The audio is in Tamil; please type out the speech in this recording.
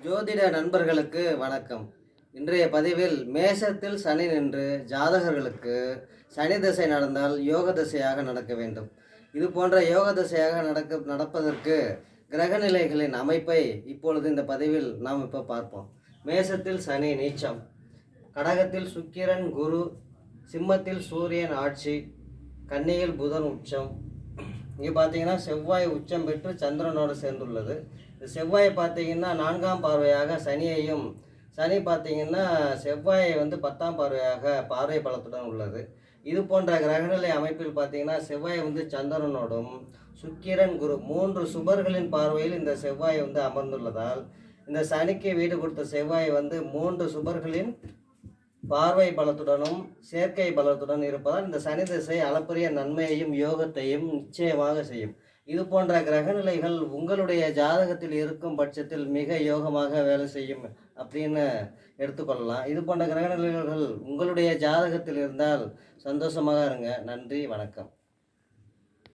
ஜோதிட நண்பர்களுக்கு வணக்கம். இன்றைய பதிவில் மேஷத்தில் சனி நின்று ஜாதகர்களுக்கு சனி திசை நடந்தால் யோக திசையாக நடக்க வேண்டும். இது போன்ற யோக திசையாக நடப்பதற்கு கிரகநிலைகளின் அமைப்பை இப்பொழுது இந்த பதிவில் நாம் இப்போ பார்ப்போம். மேஷத்தில் சனி நீச்சம், கடகத்தில் சுக்கிரன் குரு, சிம்மத்தில் சூரியன் ஆட்சி, கன்னியில் புதன் உச்சம். இங்கே பார்த்தீங்கன்னா செவ்வாய் உச்சம் பெற்று சந்திரனோடு சேர்ந்துள்ளது. செவ்வாய் பார்த்தீங்கன்னா 4ஆம் பார்வையாக சனியையும், சனி பார்த்தீங்கன்னா செவ்வாயை 10ஆம் பார்வையாக பார்வை பலத்துடன் உள்ளது. இது போன்ற கிரகநிலை அமைப்பில் பார்த்தீங்கன்னா செவ்வாய் சந்திரனோடும் சுக்கிரன் குரு 3 சுபர்களின் பார்வையில் இந்த செவ்வாய் அமர்ந்துள்ளதால் இந்த சனிக்கு வீடு கொடுத்த செவ்வாய் 3 சுபர்களின் பார்வை பலத்துடனும் சேர்க்கை பலத்துடன் இருப்பதால் இந்த சனி திசை அளப்பரிய நன்மையையும் யோகத்தையும் நிச்சயமாக செய்யும். இது போன்ற கிரகநிலைகள் உங்களுடைய ஜாதகத்தில் இருக்கும் பட்சத்தில் மிக யோகமாக வேலை செய்யும் அப்படின்னு எடுத்துக்கொள்ளலாம். இது போன்ற கிரகநிலைகள் உங்களுடைய ஜாதகத்தில் இருந்தால் சந்தோஷமாக இருங்க. நன்றி, வணக்கம்.